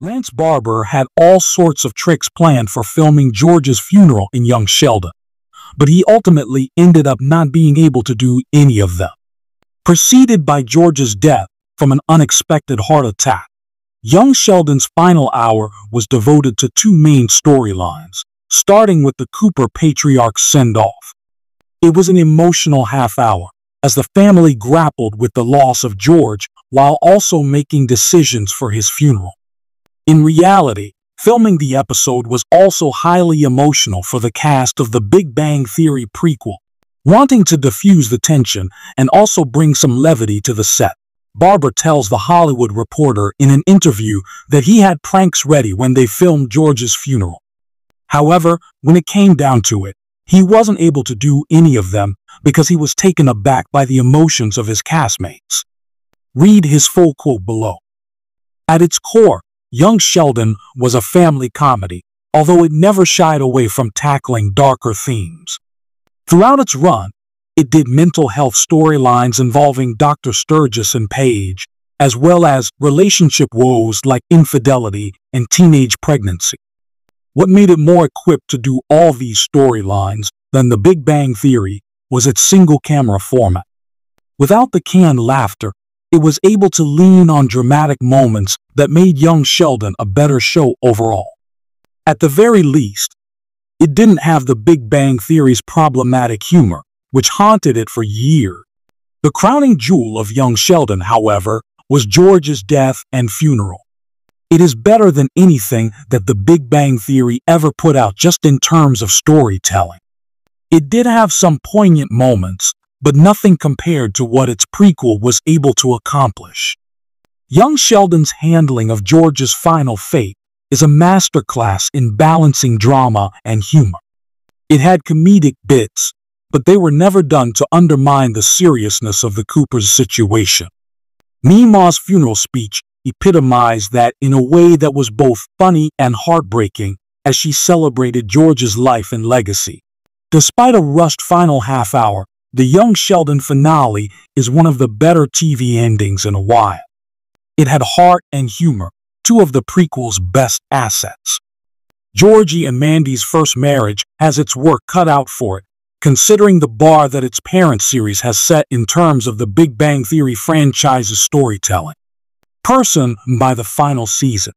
Lance Barber had all sorts of tricks planned for filming George's funeral in young Sheldon, but he ultimately ended up not being able to do any of them. Preceded by George's death from an unexpected heart attack, young Sheldon's final hour was devoted to two main storylines, starting with the Cooper patriarch's send-off. It was an emotional half-hour, as the family grappled with the loss of George while also making decisions for his funeral. In reality, filming the episode was also highly emotional for the cast of The Big Bang Theory prequel. Wanting to diffuse the tension and also bring some levity to the set, Barber tells The Hollywood Reporter in an interview that he had pranks ready when they filmed George's funeral. However, when it came down to it, he wasn't able to do any of them because he was taken aback by the emotions of his castmates. Read his full quote below. At its core, Young Sheldon was a family comedy, although it never shied away from tackling darker themes. Throughout its run, it did mental health storylines involving Dr. Sturgis and Paige, as well as relationship woes like infidelity and teenage pregnancy. What made it more equipped to do all these storylines than The Big Bang Theory was its single-camera format. Without the canned laughter, it was able to lean on dramatic moments that made Young Sheldon a better show overall. At the very least, it didn't have The Big Bang Theory's problematic humor, which haunted it for years. The crowning jewel of Young Sheldon, however, was George's death and funeral. It is better than anything that The Big Bang Theory ever put out just in terms of storytelling. It did have some poignant moments, but nothing compared to what its prequel was able to accomplish. Young Sheldon's handling of George's final fate is a masterclass in balancing drama and humor. It had comedic bits, but they were never done to undermine the seriousness of the Cooper's situation. Mima's funeral speech epitomized that in a way that was both funny and heartbreaking as she celebrated George's life and legacy. Despite a rushed final half hour, the Young Sheldon finale is one of the better TV endings in a while. It had heart and humor, two of the prequel's best assets. Georgie and Mandy's first marriage has its work cut out for it, considering the bar that its parent series has set in terms of the Big Bang Theory franchise's storytelling. Person by the final season.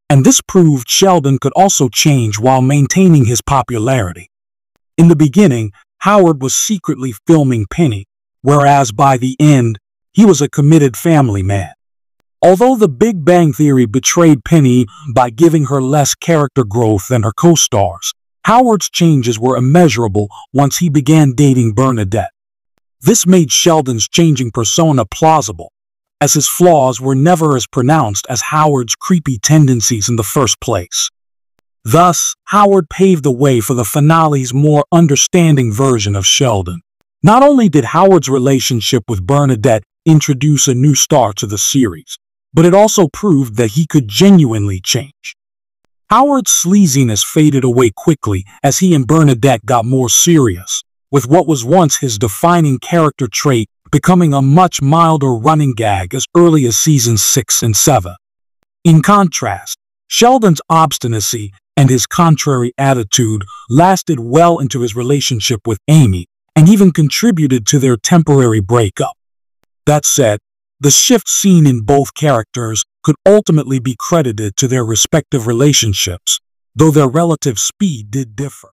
And this proved Sheldon could also change while maintaining his popularity. In the beginning, Howard was secretly filming Penny, whereas by the end, he was a committed family man. Although The Big Bang Theory betrayed Penny by giving her less character growth than her co-stars, Howard's changes were immeasurable once he began dating Bernadette. This made Sheldon's changing persona plausible, as his flaws were never as pronounced as Howard's creepy tendencies in the first place. Thus, Howard paved the way for the finale's more understanding version of Sheldon. Not only did Howard's relationship with Bernadette introduce a new star to the series, but it also proved that he could genuinely change. Howard's sleaziness faded away quickly as he and Bernadette got more serious, with what was once his defining character trait becoming a much milder running gag as early as seasons 6 and 7. In contrast, Sheldon's obstinacy and his contrary attitude lasted well into his relationship with Amy and even contributed to their temporary breakup. That said, the shift seen in both characters could ultimately be credited to their respective relationships, though their relative speed did differ.